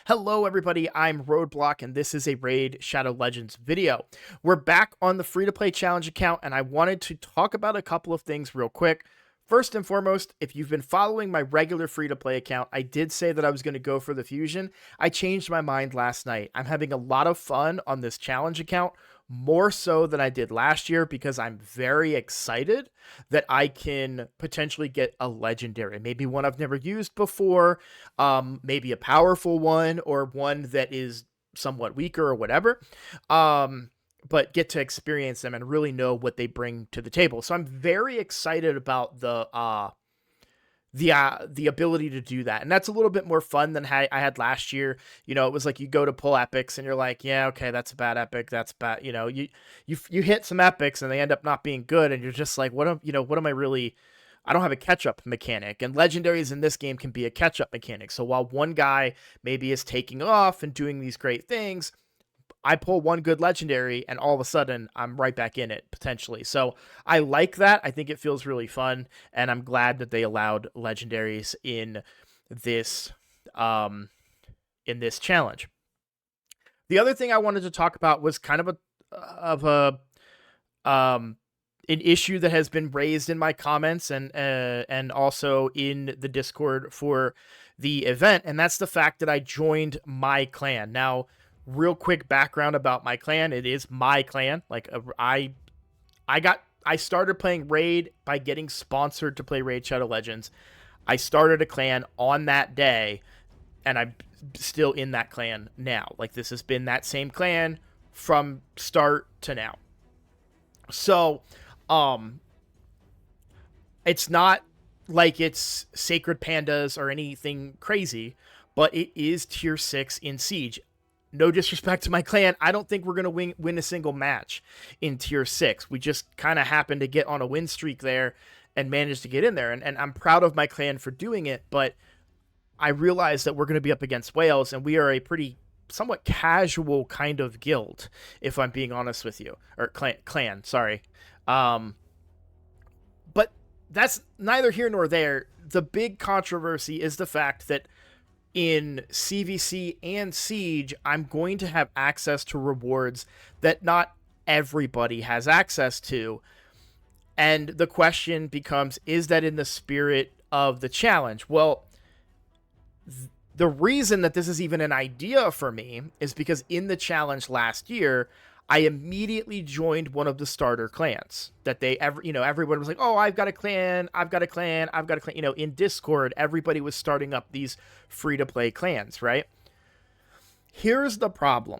Hello everybody, I'm Roadblock and this is a Raid Shadow Legends video. We're back on the free-to-play challenge account and I wanted to talk about a couple of things real quick. First and foremost, if you've been following my regular free-to-play account, I did say that I was going to go for the fusion. I changed my mind last night. I'm having a lot of fun on this challenge account, more so than I did last year because I'm very excited that I can potentially get a legendary, maybe one I've never used before, maybe a powerful one or one that is somewhat weaker or whatever. But get to experience them and really know what they bring to the table. So I'm very excited about the ability to do that. And that's a little bit more fun than I had last year. You know, it was like you go to pull epics and you're like, yeah, okay, that's a bad epic. That's bad. You know, you hit some epics and they end up not being good. And you're just like, what am I really, I don't have a catch-up mechanic, and legendaries in this game can be a catch-up mechanic. So while one guy maybe is taking off and doing these great things, I pull one good legendary and all of a sudden I'm right back in it potentially. So I like that. I think it feels really fun and I'm glad that they allowed legendaries in this challenge. The other thing I wanted to talk about was kind of an issue that has been raised in my comments and also in the Discord for the event, and that's the fact that I joined my clan. Now, real quick background about my clan. It is my clan. Like I started playing Raid by getting sponsored to play Raid Shadow Legends. I started a clan on that day and I'm still in that clan now. Like this has been that same clan from start to now. So, it's not like it's Sacred Pandas or anything crazy, but it is tier 6 in Siege. No disrespect to my clan, I don't think we're going to win a single match in tier 6. We just kind of happened to get on a win streak there and managed to get in there. And I'm proud of my clan for doing it, but I realize that we're going to be up against whales, and we are a pretty somewhat casual kind of guild, if I'm being honest with you. Or clan, sorry. But that's neither here nor there. The big controversy is the fact that in CVC and Siege, I'm going to have access to rewards that not everybody has access to. And the question becomes, is that in the spirit of the challenge? Well, the reason that this is even an idea for me is because in the challenge last year, I immediately joined one of the starter clans that everyone was like, oh, I've got a clan. You know, in Discord, everybody was starting up these free-to-play clans, right? Here's the problem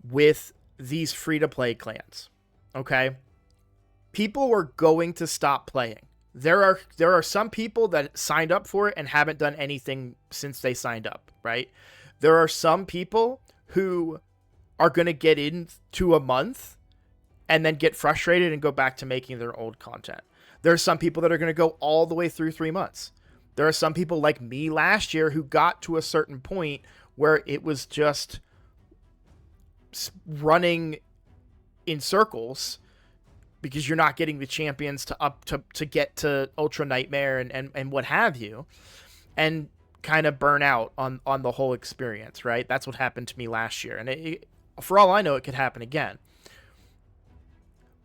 with these free-to-play clans, okay? People are going to stop playing. There are some people that signed up for it and haven't done anything since they signed up, right? There are some people who are going to get into a month and then get frustrated and go back to making their old content. There are some people that are going to go all the way through 3 months. There are some people like me last year who got to a certain point where it was just running in circles because you're not getting the champions to get to Ultra Nightmare and what have you, and kind of burn out on the whole experience, right? That's what happened to me last year. And for all I know, it could happen again.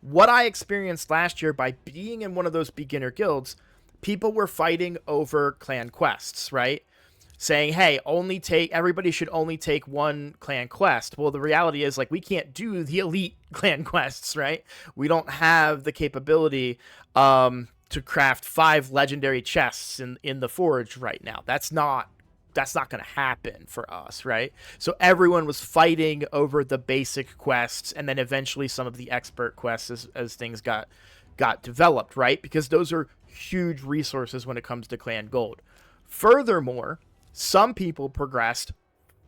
What I experienced last year by being in one of those beginner guilds, people were fighting over clan quests, right? Saying, hey, everybody should only take one clan quest. Well, the reality is, like, we can't do the elite clan quests, right? We don't have the capability to craft 5 legendary chests in the forge right now. That's not going to happen for us, right? So everyone was fighting over the basic quests and then eventually some of the expert quests as things got developed, right? Because those are huge resources when it comes to clan gold. Furthermore, some people progressed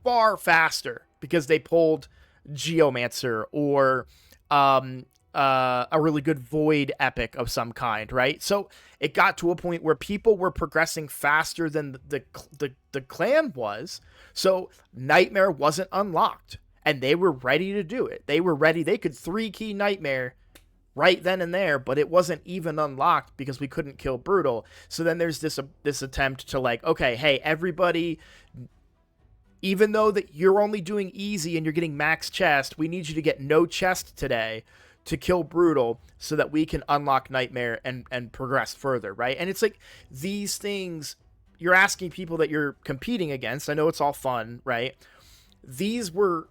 far faster because they pulled Geomancer or a really good Void epic of some kind, right? So it got to a point where people were progressing faster than the clan was. So Nightmare wasn't unlocked, and they were ready to do it. They were ready. They could 3-key Nightmare right then and there, but it wasn't even unlocked because we couldn't kill Brutal. So then there's this attempt to, like, okay, hey, everybody, even though that you're only doing easy and you're getting max chest, we need you to get no chest today to kill brutal so that we can unlock nightmare and progress further, right? And it's like these things you're asking people that you're competing against. I know it's all fun, right? These were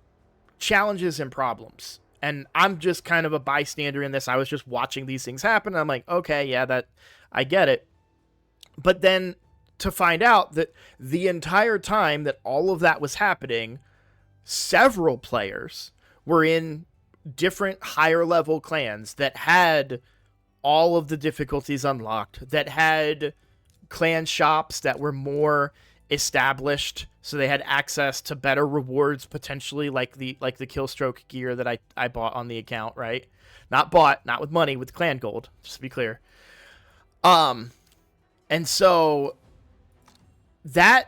challenges and problems. And I'm just kind of a bystander in this. I was just watching these things happen. And I'm like, okay, yeah, that I get it. But then to find out that the entire time that all of that was happening, several players were in different higher level clans that had all of the difficulties unlocked, that had clan shops that were more established, so they had access to better rewards, potentially like the Killstroke gear that I bought on the account, right? Not bought, not with money, with clan gold, just to be clear. And so that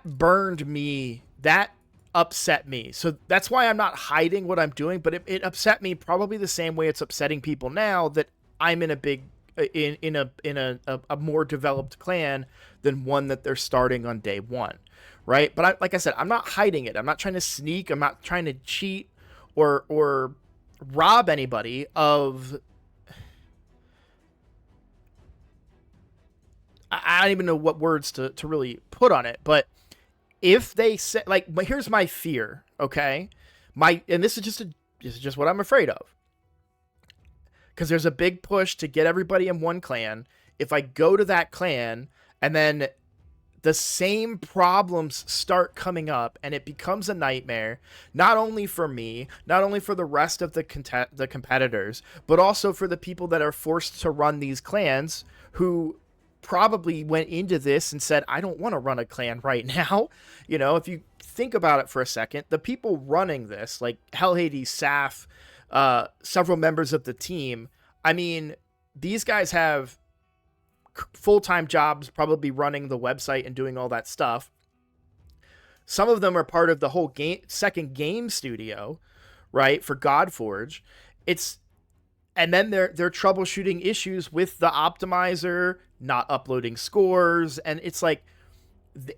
burned me, that upset me. So that's why I'm not hiding what I'm doing, but it upset me probably the same way it's upsetting people now that I'm in a big in a more developed clan than one that they're starting on day one, right? But like I said, I'm not hiding it. I'm not trying to sneak. I'm not trying to cheat or rob anybody of. I don't even know what words to really put on it, but if they say, like, but here's my fear, okay? And this is just what I'm afraid of. Because there's a big push to get everybody in one clan. If I go to that clan and then the same problems start coming up and it becomes a nightmare, not only for me, not only for the rest of the competitors, but also for the people that are forced to run these clans who probably went into this and said, I don't want to run a clan right now. You know, if you think about it for a second, the people running this, like Hell Hades, Saf, several members of the team, I mean, these guys have full-time jobs, probably running the website and doing all that stuff. Some of them are part of the whole second game studio, right, for Godforge. And then they're troubleshooting issues with the optimizer not uploading scores, and it's like,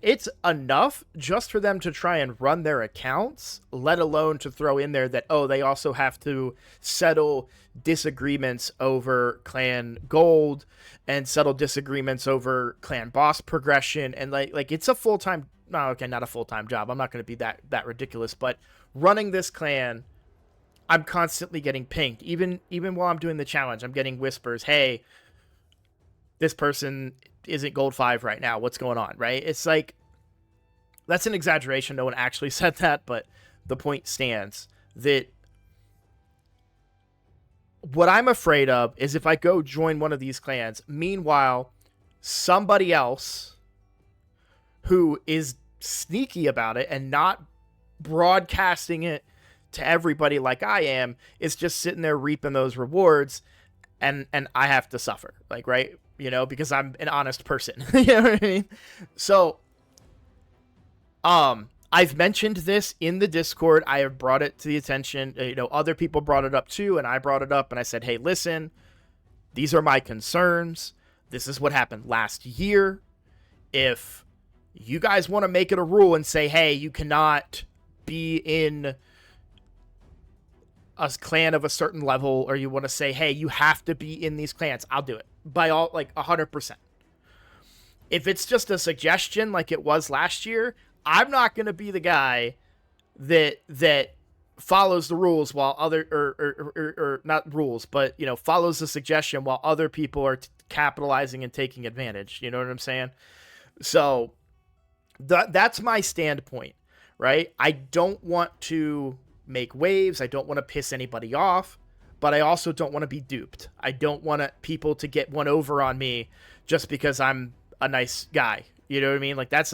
it's enough just for them to try and run their accounts, let alone to throw in there that, oh, they also have to settle disagreements over clan gold and settle disagreements over clan boss progression. And like it's a full-time, no, okay, not a full-time job. I'm not going to be that ridiculous, but running this clan, I'm constantly getting pinged. Even while I'm doing the challenge, I'm getting whispers, hey, this person isn't gold 5 right now. What's going on, right? It's like, that's an exaggeration. No one actually said that, but the point stands that what I'm afraid of is if I go join one of these clans, meanwhile, somebody else who is sneaky about it and not broadcasting it to everybody like I am is just sitting there reaping those rewards, and I have to suffer, like, right? You know, because I'm an honest person. You know what I mean? So, I've mentioned this in the Discord. I have brought it to the attention. You know, other people brought it up too, and I brought it up, and I said, hey, listen, these are my concerns. This is what happened last year. If you guys want to make it a rule and say, hey, you cannot be in a clan of a certain level, or you want to say, hey, you have to be in these clans, I'll do it. By all, like, 100%. If it's just a suggestion like it was last year, I'm not going to be the guy that follows the rules while other, or not rules, but, you know, follows the suggestion while other people are capitalizing and taking advantage. You know what I'm saying? So that's my standpoint, right? I don't want to make waves. I don't want to piss anybody off, but I also don't want to be duped. I don't want people to get one over on me just because I'm a nice guy. You know what I mean? Like, that's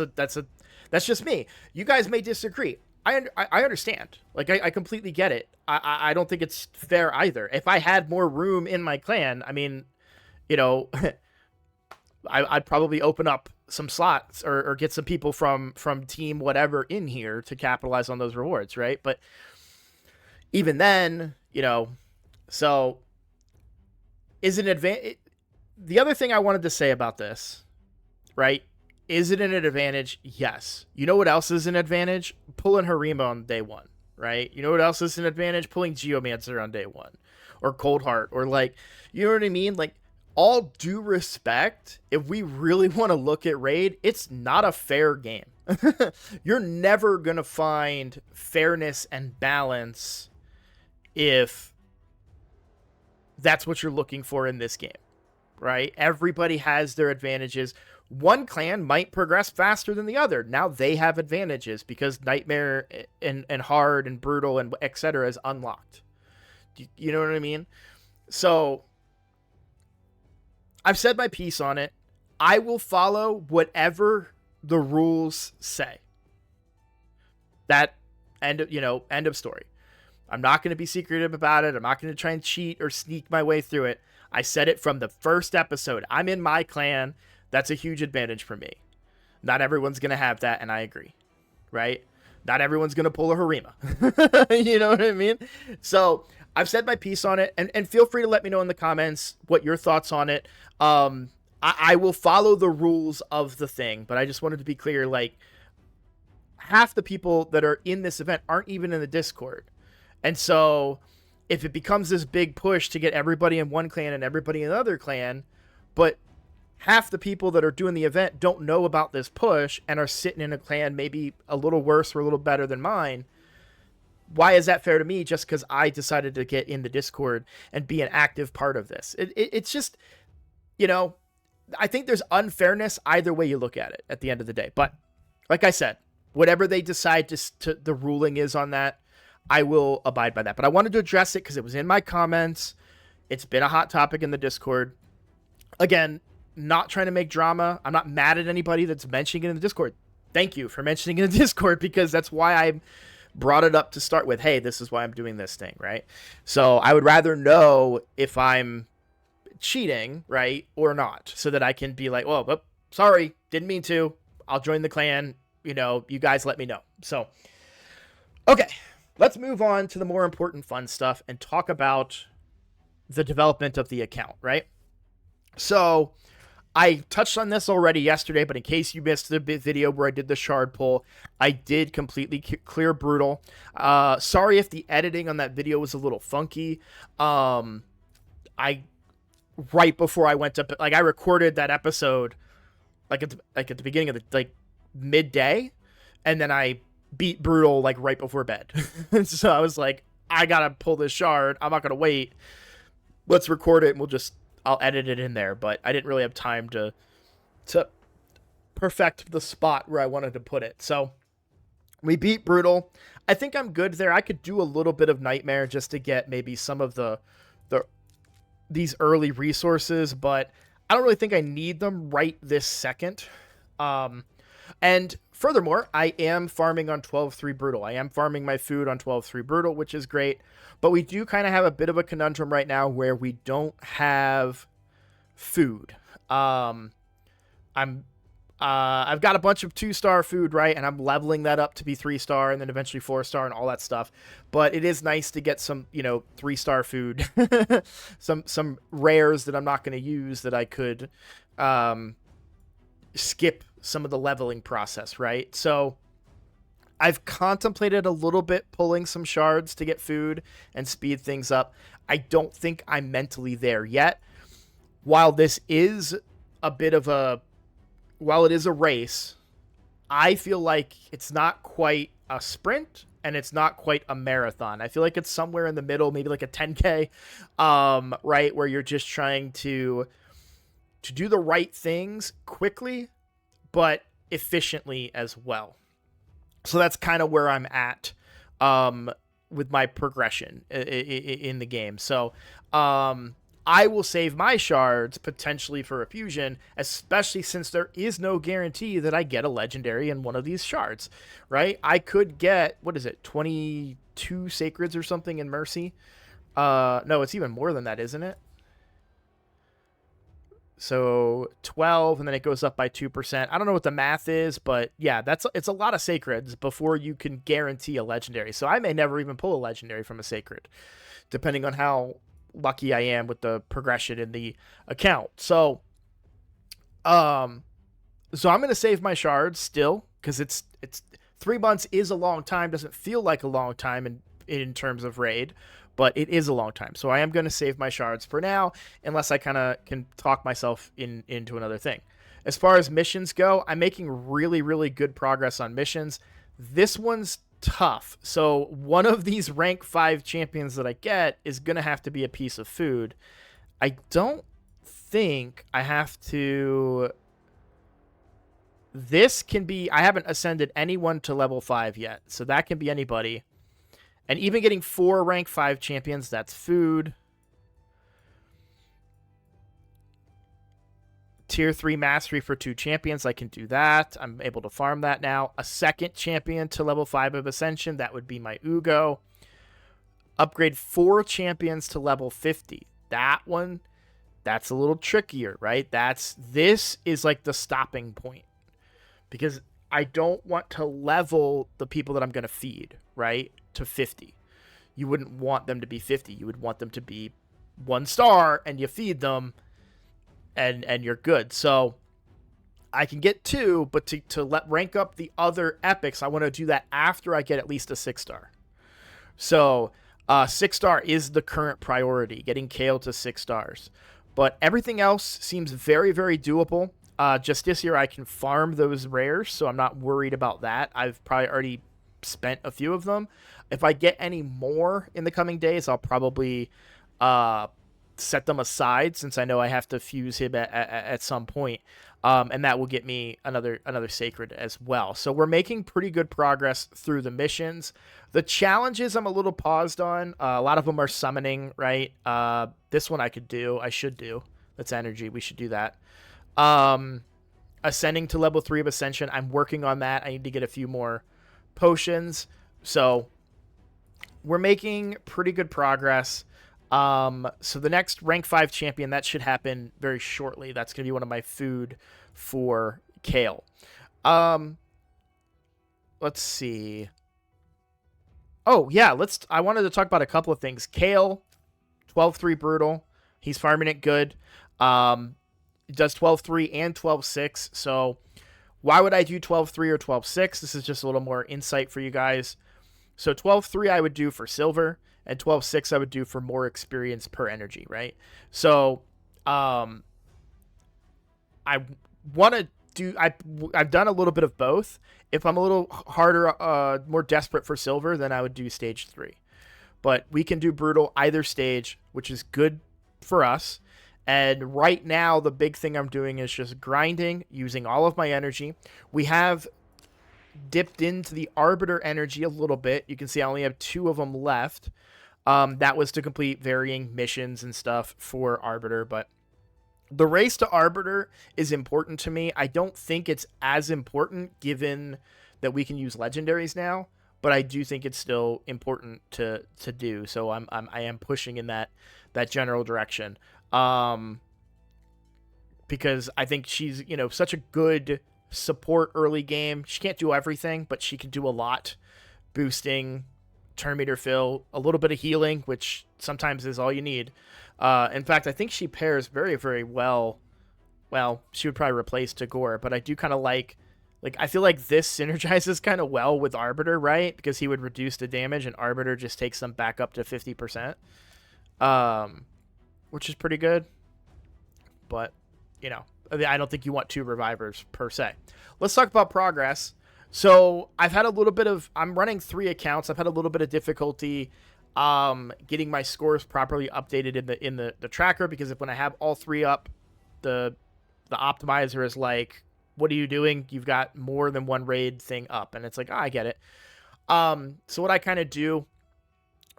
just me. You guys may disagree. I understand. Like, I completely get it. I don't think it's fair either. If I had more room in my clan, I mean, you know, I'd probably open up some slots or get some people from team whatever in here to capitalize on those rewards, right? But even then, you know, so is an advantage. The other thing I wanted to say about this, right, Is it an advantage? Yes. You know what else is an advantage? Pulling Harima on day one, right? You know what else is an advantage? Pulling Geomancer on day one. Or Cold Heart. Or like, you know what I mean? Like, all due respect, if we really want to look at Raid, it's not a fair game. You're never going to find fairness and balance if that's what you're looking for in this game, right? Everybody has their advantages. One clan might progress faster than the other. Now they have advantages because Nightmare and Hard and Brutal and etc. is unlocked. You know what I mean? So I've said my piece on it. I will follow whatever the rules say. That end of story. I'm not going to be secretive about it. I'm not going to try and cheat or sneak my way through it. I said it from the first episode. I'm in my clan. That's a huge advantage for me. Not everyone's going to have that, and I agree. Right? Not everyone's going to pull a Harima. You know what I mean? So I've said my piece on it, and feel free to let me know in the comments what your thoughts on it. I will follow the rules of the thing, but I just wanted to be clear, like, half the people that are in this event aren't even in the Discord. And so if it becomes this big push to get everybody in one clan and everybody in another clan, but half the people that are doing the event don't know about this push and are sitting in a clan maybe a little worse or a little better than mine, why is that fair to me just because I decided to get in the Discord and be an active part of this? It's just, I think there's unfairness either way you look at it at the end of the day. But like I said, whatever they decide to the ruling is on that, I will abide by that. But I wanted to address it because it was in my comments. It's been a hot topic in the Discord. Again, not trying to make drama. I'm not mad at anybody that's mentioning it in the Discord. Thank you for mentioning it in the Discord, because that's why I brought it up to start with. Hey, this is why I'm doing this thing, right? So I would rather know if I'm cheating, right, or not, so that I can be like, oh, sorry, didn't mean to. I'll join the clan. You guys let me know. So, okay. Let's move on to the more important fun stuff and talk about the development of the account, right? So I touched on this already yesterday, but in case you missed the video where I did the shard pull, I did completely clear Brutal. Sorry if the editing on that video was a little funky. Right before I went to, I recorded that episode at the beginning of the midday, and then I beat Brutal right before bed. So I was like, I gotta pull this shard. I'm not gonna wait. Let's record it, and I'll edit it in there. But I didn't really have time to perfect the spot where I wanted to put it. So we beat Brutal. I think I'm good there. I could do a little bit of Nightmare just to get maybe some of these early resources, but I don't really think I need them right this second. And furthermore, I am farming on 12-3 Brutal. I am farming my food on 12-3 Brutal, which is great. But we do kind of have a bit of a conundrum right now where we don't have food. I've got a bunch of 2-star food, right? And I'm leveling that up to be 3-star and then eventually 4-star and all that stuff. But it is nice to get some, 3-star food, some rares that I'm not going to use that I could skip some of the leveling process, right? So I've contemplated a little bit pulling some shards to get food and speed things up. I don't think I'm mentally there yet. While this is a race, I feel like it's not quite a sprint and it's not quite a marathon. I feel like it's somewhere in the middle, maybe like a 10K, right? Where you're just trying to do the right things quickly, but efficiently as well. So that's kind of where I'm at with my progression in the game. So I will save my shards potentially for a fusion, especially since there is no guarantee that I get a legendary in one of these shards, right? I could get, 22 sacreds or something in Mercy? No, it's even more than that, isn't it? So 12, and then it goes up by 2%. I don't know what the math is, but yeah, it's a lot of sacreds before you can guarantee a legendary. So I may never even pull a legendary from a sacred, depending on how lucky I am with the progression in the account. So So I'm going to save my shards still, because it's 3 months is a long time. Doesn't feel like a long time in terms of raid, but it is a long time. So I am going to save my shards for now, unless I kind of can talk myself into another thing. As far as missions go, I'm making really, really good progress on missions. This one's tough. So one of these rank 5 champions that I get is going to have to be a piece of food. I don't think I have to. This can be. I haven't ascended anyone to level 5 yet, so that can be anybody. And even getting 4 rank 5 champions, that's food. Tier 3 mastery for 2 champions, I can do that. I'm able to farm that now. A second champion to level 5 of Ascension, that would be my Ugo. Upgrade 4 champions to level 50. That one, that's a little trickier, right? This is like the stopping point. Because I don't want to level the people that I'm going to feed, right, to 50. You wouldn't want them to be 50. You would want them to be 1 star, and you feed them, and you're good. So I can get 2, but to rank up the other epics, I want to do that after I get at least a 6-star. So 6-star is the current priority, getting Kale to 6 stars. But everything else seems very, very doable. Just this year, I can farm those rares, so I'm not worried about that. I've probably already spent a few of them. If I get any more in the coming days, I'll probably set them aside, since I know I have to fuse him at some point. And that will get me another sacred as well. So we're making pretty good progress through the missions. The challenges I'm a little paused on. A lot of them are summoning, right? This one I should do. That's energy. We should do that. Ascending to level 3 of Ascension, I'm working on that. I need to get a few more potions. So we're making pretty good progress. So the next rank 5 champion, that should happen very shortly. That's going to be one of my food for Kale. Let's see. Oh, yeah, I wanted to talk about a couple of things. Kale, 12-3 brutal. He's farming it good. It does 12-3 and 12-6. So why would I do 12-3 or 12-6? This is just a little more insight for you guys. So 12-3 I would do for silver, and 12-6 I would do for more experience per energy, right? So I want to do. I've done a little bit of both. If I'm a little harder, more desperate for silver, then I would do stage 3. But we can do brutal either stage, which is good for us. And right now, the big thing I'm doing is just grinding, using all of my energy. We have dipped into the Arbiter energy a little bit. You can see I only have 2 of them left. That was to complete varying missions and stuff for Arbiter, but the race to Arbiter is important to me. I don't think it's as important given that we can use legendaries now, but I do think it's still important to do. So I am pushing in that general direction. Because I think she's, such a good support early game. She can't do everything, but she can do a lot. Boosting, turn meter fill, a little bit of healing, which sometimes is all you need. In fact, I think she pairs very, very well. Well, she would probably replace Tagore, but I do kind of like I feel like this synergizes kind of well with Arbiter, right? Because he would reduce the damage, and Arbiter just takes them back up to 50%. Which is pretty good. But, I don't think you want 2 revivers per se. Let's talk about progress. So I've had a little bit of, I'm running 3 accounts. I've had a little bit of difficulty getting my scores properly updated in the tracker, because when I have all 3 up, the optimizer is like, what are you doing? You've got more than 1 raid thing up. And it's like, I get it. So what I kind of do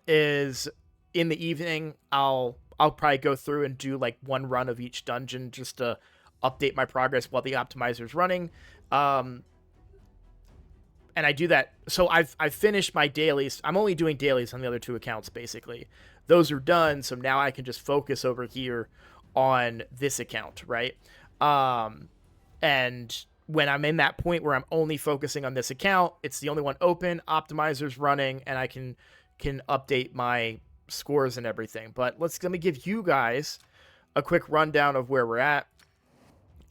is in the evening, I'll probably go through and do like 1 run of each dungeon just to update my progress while the optimizer's running. And I do that. So I've finished my dailies. I'm only doing dailies on the other 2 accounts, basically. Those are done, so now I can just focus over here on this account, right? And when I'm in that point where I'm only focusing on this account, it's the only one open, optimizer's running, and I can update my scores and everything. But let me give you guys a quick rundown of where we're at.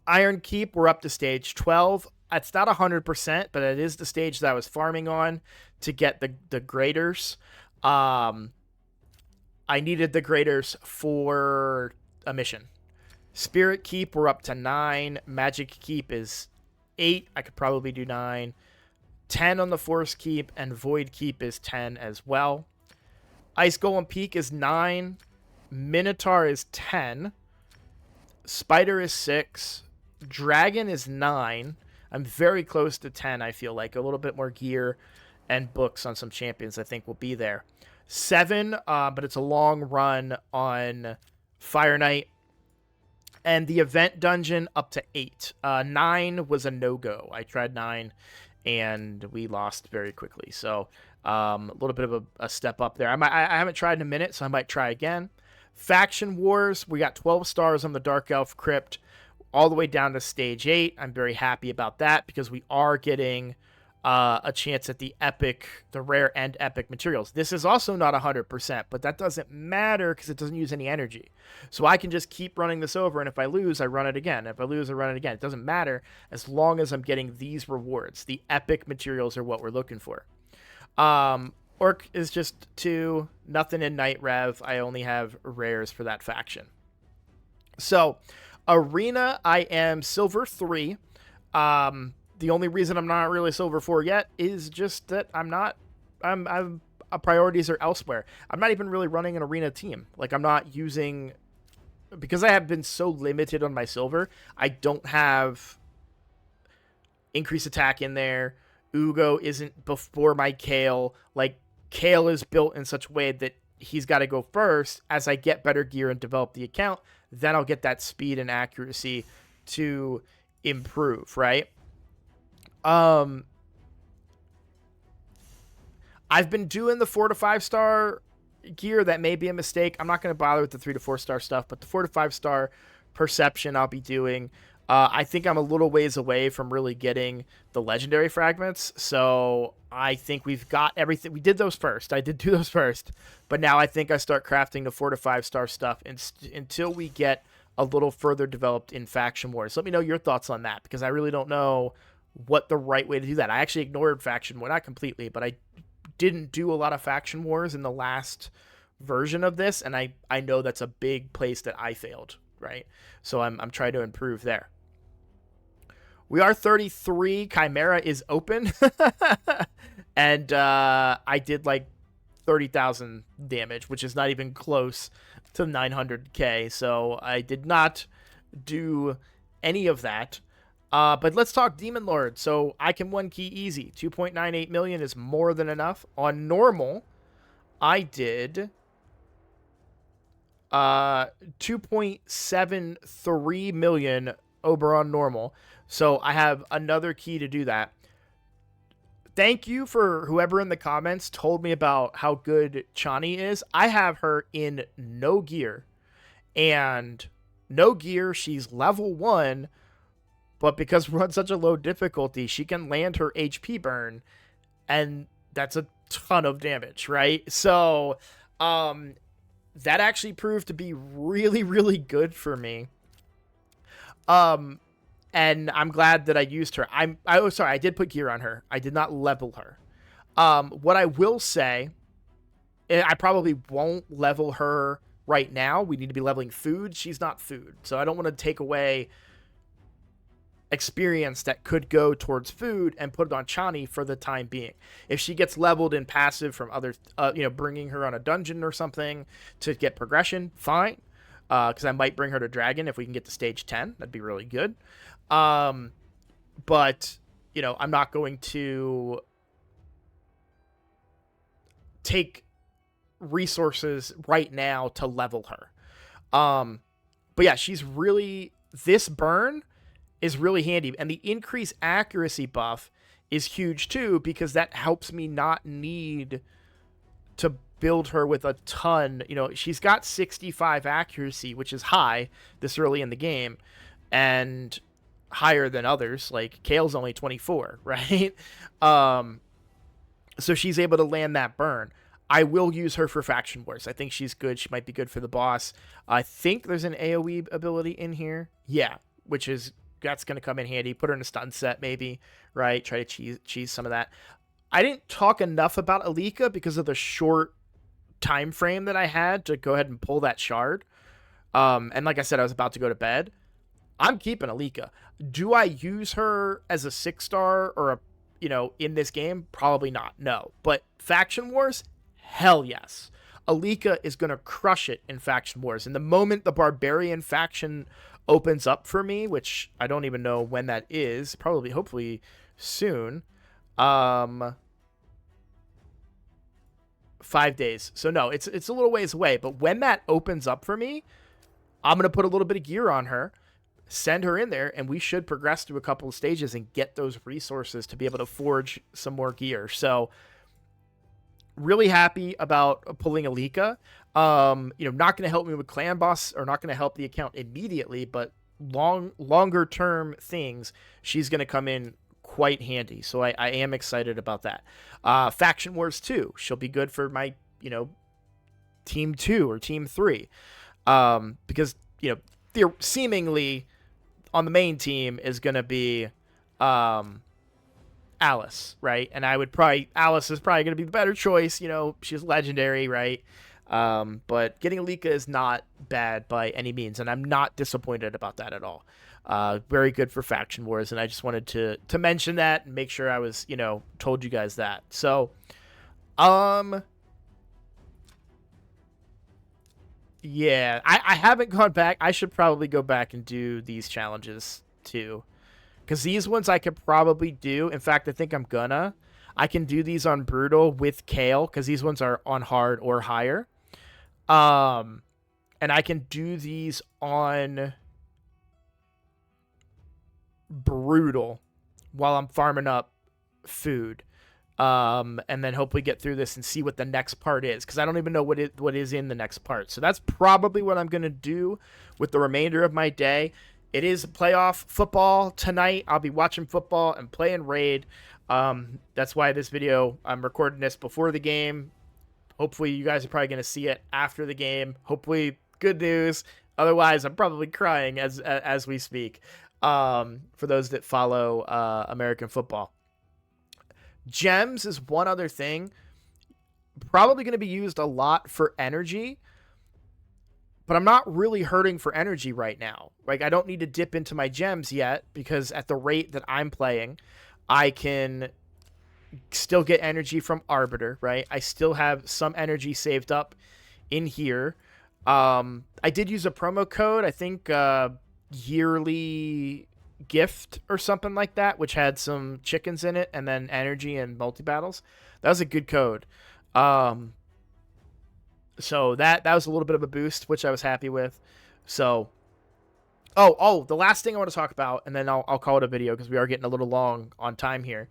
Iron Keep, we're up to stage 12. It's not 100%, but it is the stage that I was farming on to get the graders. Um, I needed the graders for a mission. Spirit Keep, we're up to 9. Magic Keep is 8. I could probably do 9. 10 on the Force Keep, and Void Keep is 10 as well. Ice Golem Peak is 9. Minotaur is 10. Spider is 6. Dragon is 9. I'm very close to 10, I feel like. A little bit more gear and books on some champions I think will be there. 7, but it's a long run on Fire Knight. And the event dungeon up to 8. 9 was a no-go. I tried 9, and we lost very quickly. So a little bit of a step up there. I haven't tried in a minute, so I might try again. Faction Wars, we got 12 stars on the Dark Elf Crypt, all the way down to stage 8. I'm very happy about that because we are getting a chance at the rare and epic materials. This is also not 100%, but that doesn't matter because it doesn't use any energy. So I can just keep running this over, and if I lose, I run it again. If I lose, I run it again. It doesn't matter as long as I'm getting these rewards. The epic materials are what we're looking for. Orc is just 2, nothing in Night Rev. I only have rares for that faction. So, Arena, I am Silver 3. The only reason I'm not really Silver 4 yet is just that priorities are elsewhere. I'm not even really running an Arena team. Like, I'm not using, because I have been so limited on my Silver, I don't have increased attack in there. Ugo isn't before my Kale. Like, Kale is built in such a way that he's got to go first. As I get better gear and develop the account, then I'll get that speed and accuracy to improve, right? I've been doing the 4 to 5 star gear. That may be a mistake. I'm not going to bother with the 3 to 4 star stuff, but the 4 to 5 star perception I'll be doing. I think I'm a little ways away from really getting the legendary fragments, so I think we've got everything. We did those first. I did do those first, but now I think I start crafting the 4 to 5 star stuff until we get a little further developed in Faction Wars. Let me know your thoughts on that, because I really don't know what the right way to do that. I actually ignored Faction War, not completely, but I didn't do a lot of Faction Wars in the last version of this, and I know that's a big place that I failed, right? So I'm trying to improve there. We are 33. Chimera is open. And I did like 30,000 damage, which is not even close to 900k. So I did not do any of that. But let's talk Demon Lord. So I can 1-key easy. 2.98 million is more than enough. On normal, I did 2.73 million Oberon normal. So I have another key to do that. Thank you for whoever in the comments told me about how good Chani is. I have her in no gear. And no gear, she's level 1. But because we're on such a low difficulty, she can land her HP burn. And that's a ton of damage, right? So that actually proved to be really, really good for me. And I'm glad that I used her. I did put gear on her. I did not level her. What I will say, I probably won't level her right now. We need to be leveling food. She's not food. So I don't want to take away experience that could go towards food and put it on Chani for the time being. If she gets leveled in passive from other, bringing her on a dungeon or something to get progression, fine. Because I might bring her to Dragon if we can get to stage 10. That'd be really good. But, I'm not going to take resources right now to level her. But yeah, this burn is really handy. And the increased accuracy buff is huge too, because that helps me not need to build her with a ton. She's got 65 accuracy, which is high this early in the game, and higher than others. Like Kale's only 24, right? So she's able to land that burn. I will use her for Faction Wars. I think she's good. She might be good for the boss. I think there's an AoE ability in here. Yeah, which is that's going to come in handy. Put her in a stun set, maybe, right? Try to cheese some of that. I didn't talk enough about Alika because of the short time frame that I had to go ahead and pull that shard. And like I said, I was about to go to bed. I'm keeping Alika. Do I use her as a 6-star or a, in this game? Probably not. No. But Faction Wars? Hell yes. Alika is going to crush it in Faction Wars. And the moment the Barbarian faction opens up for me, which I don't even know when that is, probably, hopefully soon. 5 days. So no, it's a little ways away. But when that opens up for me, I'm going to put a little bit of gear on her, send her in there, and we should progress through a couple of stages and get those resources to be able to forge some more gear. So really happy about pulling Alika. Not going to help me with clan boss, or not going to help the account immediately, but longer term things, she's going to come in quite handy. So I am excited about that. Faction Wars 2, she'll be good for my, team 2 or team 3. Because, they're seemingly on the main team is going to be, Alice, right? And Alice is probably going to be the better choice. She's legendary, right? But getting Alika is not bad by any means, and I'm not disappointed about that at all. Very good for Faction Wars, and I just wanted to mention that and make sure I was, told you guys that. So, yeah, I haven't gone back. I should probably go back and do these challenges too. Because these ones I could probably do. In fact, I think I'm gonna. I can do these on Brutal with Kale, because these ones are on Hard or higher. And I can do these on Brutal while I'm farming up food. And then hopefully get through this and see what the next part is, because I don't even know what is in the next part. So that's probably what I'm going to do with the remainder of my day. It is playoff football tonight. I'll be watching football and playing Raid. That's why this video, I'm recording this before the game. Hopefully you guys are probably going to see it after the game. Hopefully good news. Otherwise, I'm probably crying as we speak, for those that follow American football. Gems is one other thing. Probably going to be used a lot for energy, but I'm not really hurting for energy right now. Like, I don't need to dip into my gems yet, because at the rate that I'm playing, I can still get energy from Arbiter, right? I still have some energy saved up in here. I did use a promo code, I think yearly gift or something like that, which had some chickens in it and then energy and multi-battles. That was a good code. So that was a little bit of a boost, which I was happy with. So, the last thing I want to talk about, and then I'll call it a video, because we are getting a little long on time here.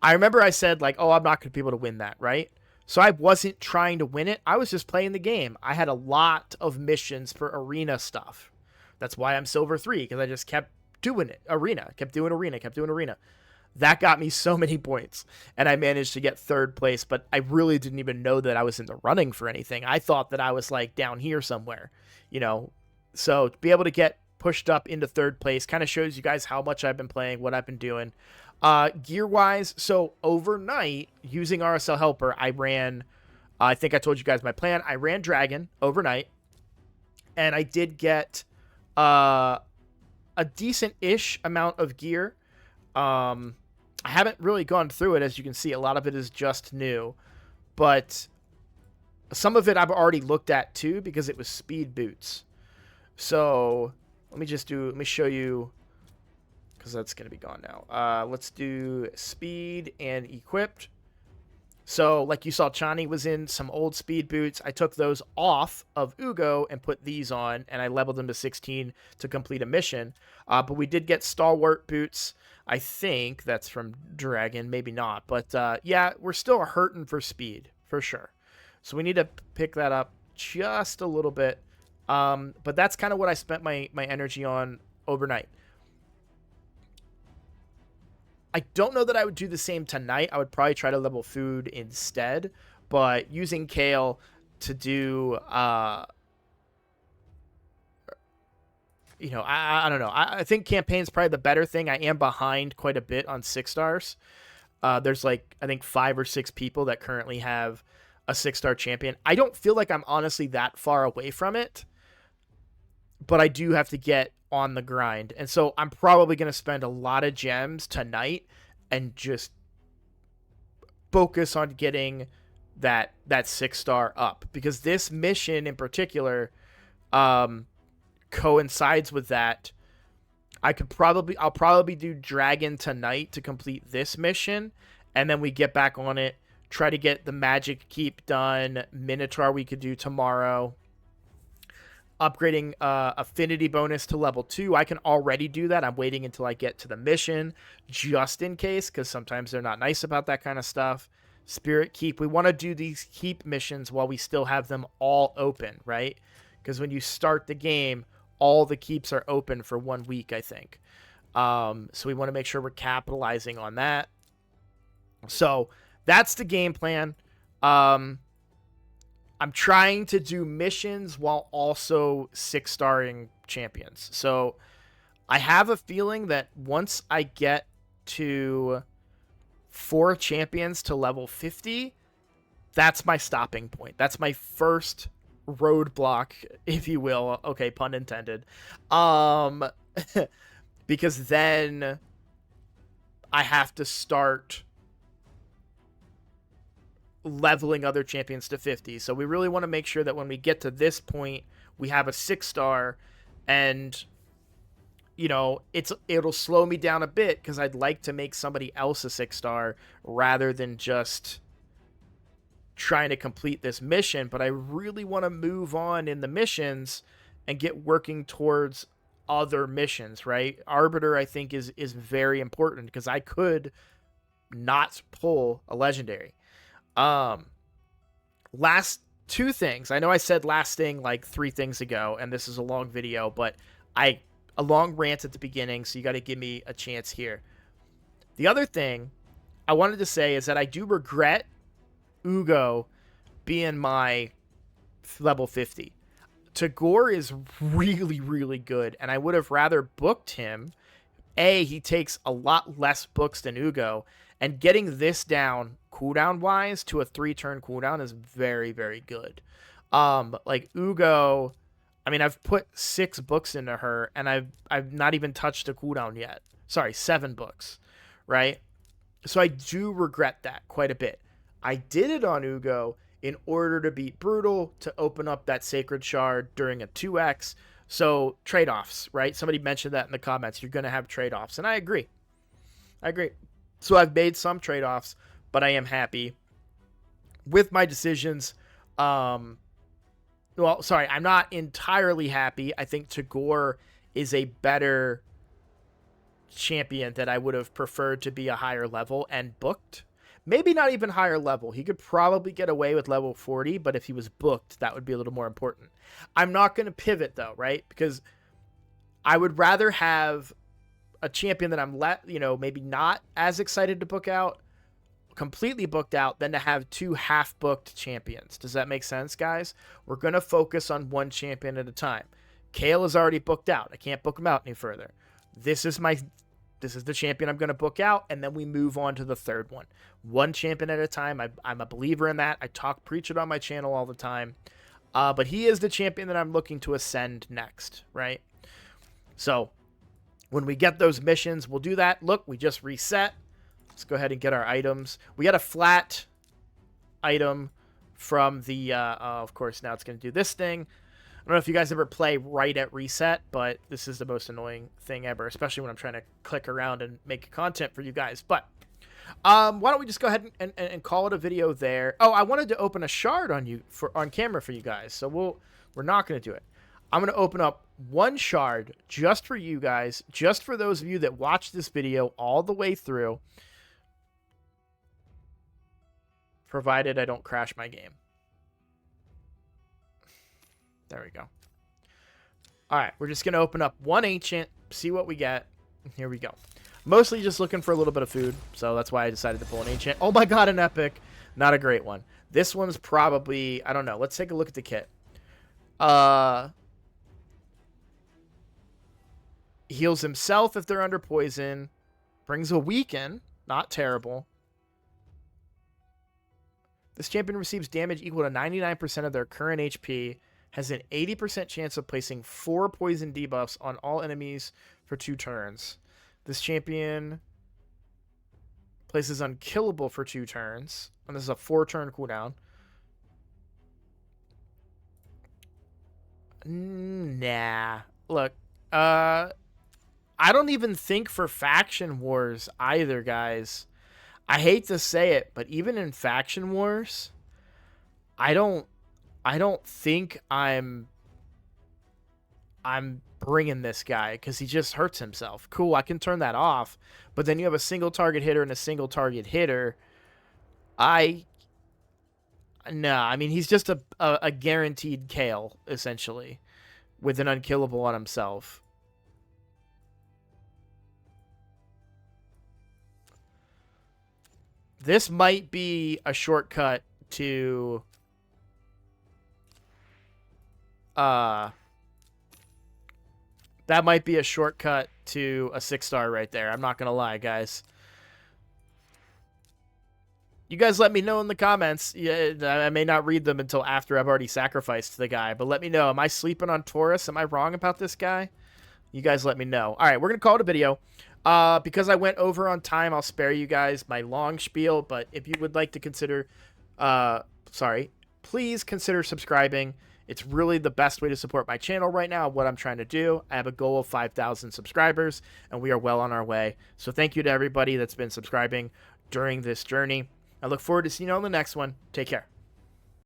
I remember I said, like, I'm not going to be able to win that, right? So I wasn't trying to win it. I was just playing the game. I had a lot of missions for arena stuff. That's why I'm Silver 3, because I just kept doing it. Kept doing arena. That got me so many points, and I managed to get 3rd place, but I really didn't even know that I was in the running for anything. I thought that I was, like, down here somewhere, So to be able to get pushed up into 3rd place kind of shows you guys how much I've been playing, what I've been doing. Gear-wise, so overnight, using RSL Helper, I ran, I think I told you guys my plan. I ran Dragon overnight, and I did get a decent-ish amount of gear. I haven't really gone through it. As you can see, a lot of it is just new, but some of it I've already looked at too, because it was speed boots. So let me show you, because that's going to be gone now. Let's do speed and equipped. So like you saw, Chani was in some old speed boots. I took those off of Ugo and put these on, and I leveled them to 16 to complete a mission. But we did get stalwart boots. I think that's from Dragon, maybe not. But yeah, we're still hurting for speed, for sure. So we need to pick that up just a little bit. But that's kind of what I spent my energy on overnight. I don't know that I would do the same tonight. I would probably try to level food instead. But using Kale to do... I don't know. I think campaign's probably the better thing. I am behind quite a bit on 6 stars. There's like, I think 5 or 6 people that currently have a 6-star champion. I don't feel like I'm honestly that far away from it, but I do have to get on the grind. And so I'm probably going to spend a lot of gems tonight and just focus on getting that 6-star up, because this mission in particular coincides with that. I'll probably do dragon tonight to complete this mission, and then we get back on it, try to get the magic keep done. Minotaur we could do tomorrow. Upgrading affinity bonus to level 2. I can already do that. I'm waiting until I get to the mission just in case, because sometimes they're not nice about that kind of stuff. Spirit keep. We want to do these keep missions while we still have them all open, right? Because when you start the game, all the keeps are open for 1 week, I think. So we want to make sure we're capitalizing on that. So that's the game plan. I'm trying to do missions while also 6-starring champions. So I have a feeling that once I get to 4 champions to level 50, that's my stopping point. That's my first roadblock, if you will. Okay, pun intended. Because then I have to start leveling other champions to 50. So we really want to make sure that when we get to this point, we have a 6-star, and it'll slow me down a bit because I'd like to make somebody else a 6-star rather than just trying to complete this mission. But I really want to move on in the missions and get working towards other missions, right? Arbiter, I think, is very important because I could not pull a legendary. Last 2 things. I know I said last thing like 3 things ago, and this is a long video, but a long rant at the beginning, so you got to give me a chance here. The other thing I wanted to say is that I do regret Ugo being my level 50. Tagore is really, really good, and I would have rather booked him. He takes a lot less books than Ugo, and getting this down cooldown-wise to a 3-turn cooldown is very, very good. Like Ugo, I mean, I've put 6 books into her, and I've not even touched a cooldown yet. Sorry, 7 books, right? So I do regret that quite a bit. I did it on Ugo in order to beat Brutal, to open up that Sacred Shard during a 2x. So trade-offs, right? Somebody mentioned that in the comments. You're going to have trade-offs, and I agree. So I've made some trade-offs, but I am happy with my decisions. Well, sorry, I'm not entirely happy. I think Tagore is a better champion that I would have preferred to be a higher level and booked. Maybe not even higher level. He could probably get away with level 40, but if he was booked, that would be a little more important. I'm not going to pivot, though, right? Because I would rather have a champion that I'm maybe not as excited to book out, completely booked out, than to have 2 half-booked champions. Does that make sense, guys? We're going to focus on 1 champion at a time. Kale is already booked out. I can't book him out any further. This is the champion I'm going to book out, and then we move on to the 3rd one. 1 champion at a time. I'm a believer in that. I preach it on my channel all the time. But he is the champion that I'm looking to ascend next, right? So when we get those missions, we'll do that. Look, we just reset. Let's go ahead and get our items. We got a flat item from the, of course, now it's going to do this thing. I don't know if you guys ever play right at reset, but this is the most annoying thing ever, especially when I'm trying to click around and make content for you guys. But why don't we just go ahead and call it a video there. Oh, I wanted to open a shard on camera for you guys, so we're not going to do it. I'm going to open up 1 shard just for you guys, just for those of you that watch this video all the way through, provided I don't crash my game. There we go. All right, we're just going to open up 1 ancient, see what we get. Here we go. Mostly just looking for a little bit of food, so that's why I decided to pull an ancient. Oh my god, an epic. Not a great one. This one's probably, I don't know. Let's take a look at the kit. Heals himself if they're under poison. Brings a weaken. Not terrible. This champion receives damage equal to 99% of their current HP. Has an 80% chance of placing 4 poison debuffs on all enemies for 2 turns. This champion places unkillable for 2 turns. And this is a 4-turn cooldown. Nah. Look, I don't even think for Faction Wars either, guys. I hate to say it, but even in Faction Wars, I don't think I'm bringing this guy because he just hurts himself. Cool, I can turn that off, but then you have a single target hitter and a single target hitter. No, I mean, he's just a guaranteed KO, essentially, with an unkillable on himself. This might be a shortcut to... that might be a shortcut to a 6-star right there. I'm not going to lie, guys. You guys let me know in the comments. Yeah, I may not read them until after I've already sacrificed the guy, but let me know. Am I sleeping on Taurus? Am I wrong about this guy? You guys let me know. All right, we're going to call it a video. Because I went over on time, I'll spare you guys my long spiel, but if you would like to consider, please consider subscribing. It's really the best way to support my channel right now, what I'm trying to do. I have a goal of 5,000 subscribers, and we are well on our way. So thank you to everybody that's been subscribing during this journey. I look forward to seeing you on the next one. Take care.